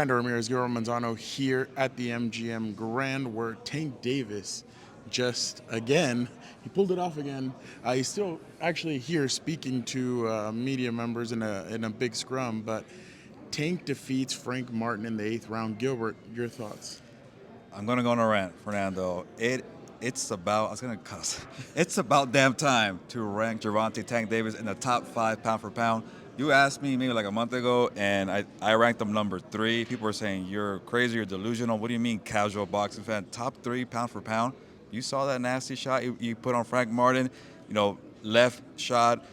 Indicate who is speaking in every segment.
Speaker 1: Brando Ramirez, Guillermo Manzano here at the MGM Grand, where Tank Davis just again, he pulled it off again. He's still actually here speaking to media members in a big scrum, but Tank defeats Frank Martin in the 8th round. Gilbert, your thoughts?
Speaker 2: I'm gonna go on a rant, Fernando. It's about I was gonna cuss. It's about damn time to rank Gervonta Tank Davis in the top 5 pound for pound. You asked me maybe like a month ago, and I ranked him number 3. People were saying you're crazy, you're delusional. What do you mean, casual boxing fan? Top 3 pound for pound. You saw that nasty shot you put on Frank Martin. Left shot.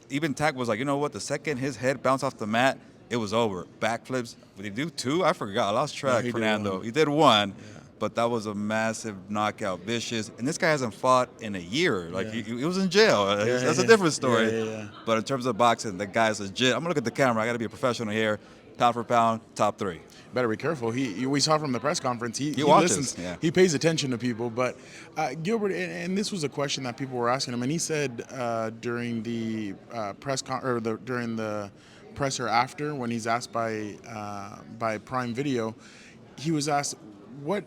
Speaker 2: Even Tank was like, you know what? The second his head bounced off the mat, it was over. Backflips. Did he do 2? I forgot. I lost track,
Speaker 1: he did
Speaker 2: Fernando.
Speaker 1: one.
Speaker 2: He did 1.
Speaker 1: Yeah.
Speaker 2: But that was a massive knockout, vicious. And this guy hasn't fought in a year. Like,
Speaker 1: Yeah.
Speaker 2: he was in jail. That's a different story.
Speaker 1: Yeah.
Speaker 2: But in terms of boxing, the guy's legit. I'm going to look at the camera. I got to be a professional here. Pound for pound, top 3.
Speaker 1: Better be careful. We saw from the press conference. He
Speaker 2: watches,
Speaker 1: listens.
Speaker 2: yeah.
Speaker 1: He pays attention to people. But Gilbert, and this was a question that people were asking him, and he said during the during the presser after, when he's asked by Prime Video, he was asked, "What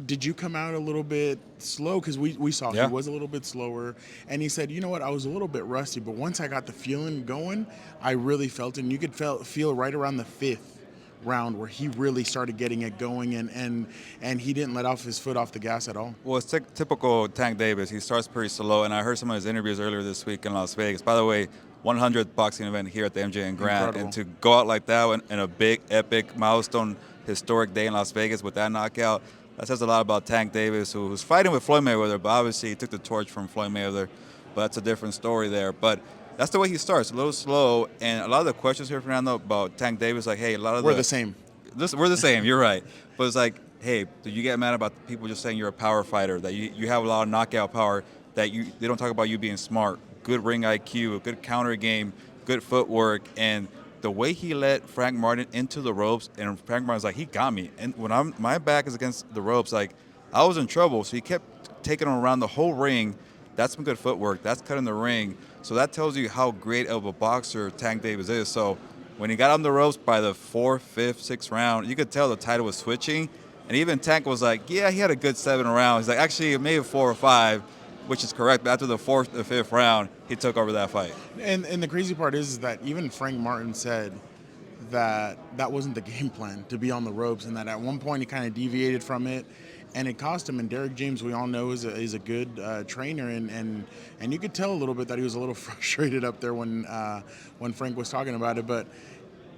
Speaker 1: did you come out a little bit slow?" Because we saw
Speaker 2: Yeah.
Speaker 1: he was a little bit slower, and he said, "You know what? I was a little bit rusty, but once I got the feeling going, I really felt it. And you could feel right around the 5th round where he really started getting it going, and he didn't let off his foot off the gas at all."
Speaker 2: Well, it's typical Tank Davis. He starts pretty slow, and I heard some of his interviews earlier this week in Las Vegas. By the way, 100th boxing event here at the MGM Grand,
Speaker 1: Incredible.
Speaker 2: and to go out like that in a big, epic, milestone, historic day in Las Vegas with that knockout, that says a lot about Tank Davis, who's fighting with Floyd Mayweather, but obviously he took the torch from Floyd Mayweather. But that's a different story there. But that's the way he starts, a little slow. And a lot of the questions here, Fernando, about Tank Davis, like, hey, a lot of
Speaker 1: We're the same.
Speaker 2: we're the same. You're right. But it's like, hey, do you get mad about people just saying you're a power fighter, that you have a lot of knockout power, that they don't talk about you being smart, good ring IQ, a good counter game, good footwork, and the way he let Frank Martin into the ropes, and Frank Martin's like, he got me. And when my back is against the ropes, like, I was in trouble. So he kept taking him around the whole ring. That's some good footwork. That's cutting the ring. So that tells you how great of a boxer Tank Davis is. So when he got on the ropes by the 4th, 5th, 6th round, you could tell the title was switching. And even Tank was like, yeah, he had a good 7 rounds. He's like, actually, maybe 4 or 5, which is correct. But after the 4th or 5th round, he took over that fight.
Speaker 1: And the crazy part is that even Frank Martin said that wasn't the game plan, to be on the ropes, and that at one point he kind of deviated from it, and it cost him. And Derek James, we all know, is a good trainer, and you could tell a little bit that he was a little frustrated up there when Frank was talking about it. But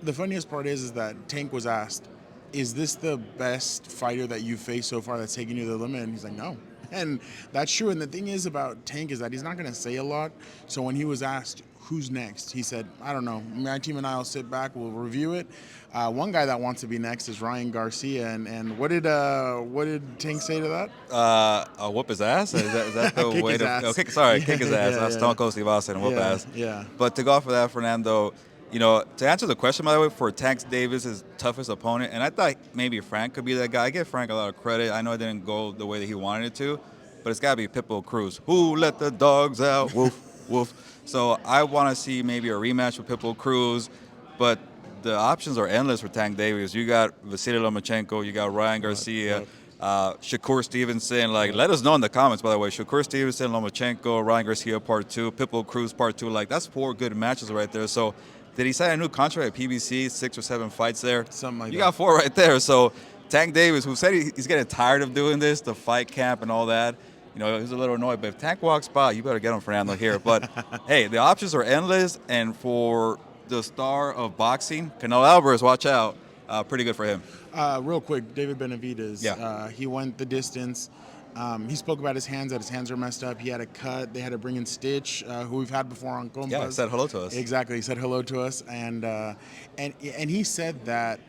Speaker 1: the funniest part is that Tank was asked, "Is this the best fighter that you've faced so far that's taken you to the limit?" And he's like, "No." And that's true. And the thing is about Tank is that he's not going to say a lot. So when he was asked who's next, he said, "I don't know. My team and I will sit back. We'll review it." One guy that wants to be next is Ryan Garcia. And what did Tank say to that?
Speaker 2: I'll whoop his ass? Is that the
Speaker 1: Kick
Speaker 2: way
Speaker 1: his
Speaker 2: to...
Speaker 1: ass.
Speaker 2: Oh, kick his ass.
Speaker 1: Yeah,
Speaker 2: I was Stone Cold Steve Austin, whoop ass.
Speaker 1: Yeah.
Speaker 2: But to go off of that, Fernando, to answer the question, by the way, for Tank Davis' toughest opponent, and I thought maybe Frank could be that guy. I give Frank a lot of credit. I know it didn't go the way that he wanted it to, but it's got to be Pitbull Cruz. Who let the dogs out? Woof, woof. So I want to see maybe a rematch with Pitbull Cruz, but the options are endless for Tank Davis. You got Vasily Lomachenko, you got Ryan Garcia, Shakur Stevenson. Like, let us know in the comments, by the way. Shakur Stevenson, Lomachenko, Ryan Garcia Part 2, Pitbull Cruz Part 2. Like, that's 4 good matches right there. So did he sign a new contract at PBC, 6 or 7 fights there?
Speaker 1: Something like that.
Speaker 2: You got 4 right there. So Tank Davis, who said he's getting tired of doing this, the fight camp and all that, he's a little annoyed. But if Tank walks by, you better get him, Fernando, here. But, hey, the options are endless. And for the star of boxing, Canelo Alvarez, watch out. Pretty good for him.
Speaker 1: Real quick, David Benavidez.
Speaker 2: Yeah.
Speaker 1: He went the distance. He spoke about his hands, that his hands are messed up. He had a cut. They had to bring in Stitch, who we've had before on Compas.
Speaker 2: Yeah, said hello to us.
Speaker 1: Exactly. He said hello to us. And he said that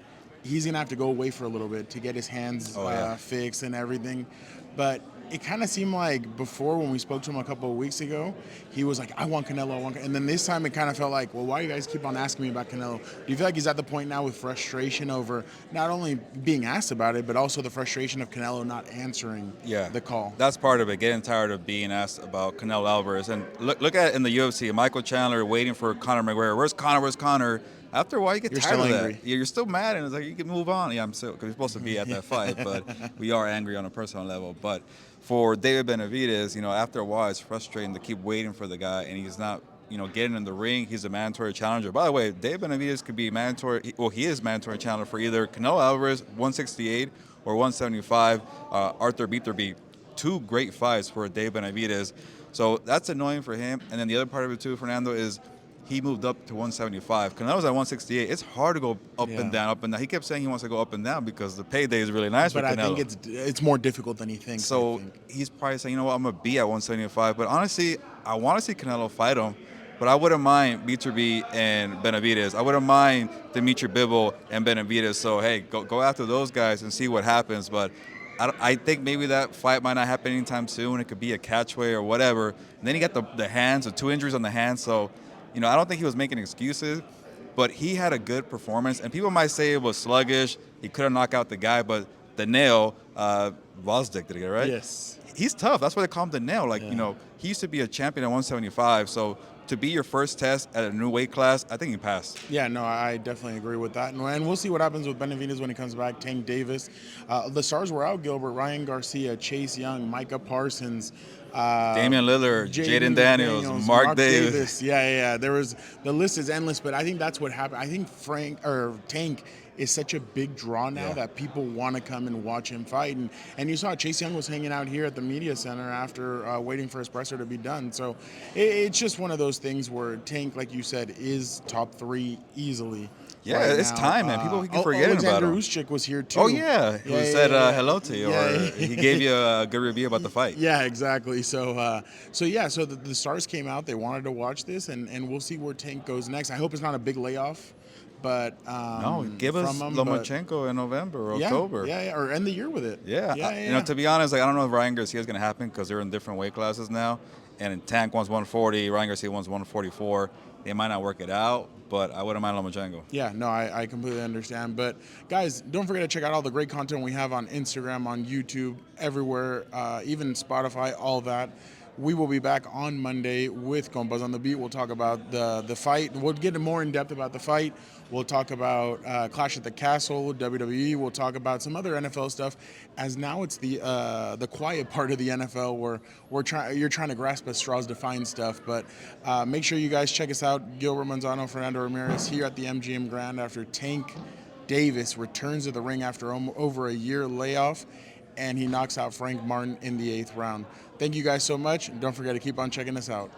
Speaker 1: he's going to have to go away for a little bit to get his hands fixed and everything. But it kind of seemed like before, when we spoke to him a couple of weeks ago, he was like, I want Canelo, And then this time it kind of felt like, well, why do you guys keep on asking me about Canelo? Do you feel like he's at the point now with frustration over not only being asked about it, but also the frustration of Canelo not answering the call?
Speaker 2: That's part of it, getting tired of being asked about Canelo Alvarez. And look at it in the UFC, Michael Chandler waiting for Conor McGregor. Where's Conor? After a while, you get
Speaker 1: You're
Speaker 2: tired
Speaker 1: still
Speaker 2: of
Speaker 1: angry.
Speaker 2: that. You're still mad, and it's like you can move on. Yeah, I'm still, because we're supposed to be at that fight, but we are angry on a personal level. But for David Benavidez, after a while, it's frustrating to keep waiting for the guy, and he's not, getting in the ring. He's a mandatory challenger. By the way, David Benavidez could be mandatory. Well, he is mandatory challenger for either Canelo Alvarez 168 or 175. Arthur Beterbiev. Two great fights for Dave Benavidez. So that's annoying for him. And then the other part of it too, Fernando, is he moved up to 175. Canelo's at 168. It's hard to go up and
Speaker 1: Yeah.
Speaker 2: down, up and down. He kept saying he wants to go up and down because the payday is really nice
Speaker 1: But
Speaker 2: for
Speaker 1: I
Speaker 2: Canelo.
Speaker 1: think it's more difficult than he thinks. I
Speaker 2: So
Speaker 1: think.
Speaker 2: he's probably saying, I'm going to be at 175. But honestly, I want to see Canelo fight him. But I wouldn't mind Beterbiev and Benavidez. I wouldn't mind Dimitri Bivol and Benavidez. So, hey, go after those guys and see what happens. But I think maybe that fight might not happen anytime soon. It could be a catchway or whatever. And then you got the hands, the 2 injuries on the hands. So, I don't think he was making excuses. But he had a good performance. And people might say it was sluggish. He couldn't knock out the guy. But the nail, Vosdick, did he get it right?
Speaker 1: Yes.
Speaker 2: He's tough. That's why they call him the nail.
Speaker 1: Yeah.
Speaker 2: He used to be a champion at 175. So to be your first test at a new weight class, I think he passed.
Speaker 1: Yeah, no, I definitely agree with that. And we'll see what happens with Benavidez when he comes back. Tank Davis. The stars were out, Gilbert. Ryan Garcia, Chase Young, Micah Parsons.
Speaker 2: Damian Lillard,
Speaker 1: Jaden
Speaker 2: Jaden Daniels, Mark Davis.
Speaker 1: Yeah. The list is endless, but I think that's what happened. I think Tank is such a big draw now that people want to come and watch him fight. And you saw Chase Young was hanging out here at the media center after waiting for his presser to be done. So it's just one of those things where Tank, like you said, is top 3 easily.
Speaker 2: Yeah,
Speaker 1: right
Speaker 2: it's
Speaker 1: now.
Speaker 2: time, man. People keep forgetting about
Speaker 1: Alexander
Speaker 2: him.
Speaker 1: Usyk was here too.
Speaker 2: Oh, yeah. Who said hello to you, or he gave you a good review about the fight.
Speaker 1: Yeah, exactly. So the stars came out. They wanted to watch this, and we'll see where Tank goes next. I hope it's not a big layoff, but
Speaker 2: No, give us Lomachenko in November or October.
Speaker 1: Yeah, or end the year with it.
Speaker 2: Yeah. To be honest, I don't know if Ryan Garcia is going to happen because they're in different weight classes now. And Tank wants 140, Ryan Garcia wants 144. They might not work it out, but I wouldn't mind Lomachenko.
Speaker 1: Yeah, no, I completely understand. But guys, don't forget to check out all the great content we have on Instagram, on YouTube, everywhere, even Spotify, all that. We will be back on Monday with Compas on the Beat. We'll talk about the fight. We'll get more in depth about the fight. We'll talk about Clash at the Castle, WWE. We'll talk about some other NFL stuff. As now it's the quiet part of the NFL where you're trying to grasp at straws to find stuff. But make sure you guys check us out. Gilbert Manzano, Fernando Ramirez here at the MGM Grand after Tank Davis returns to the ring after over a year layoff, and he knocks out Frank Martin in the 8th round. Thank you guys so much, and don't forget to keep on checking us out.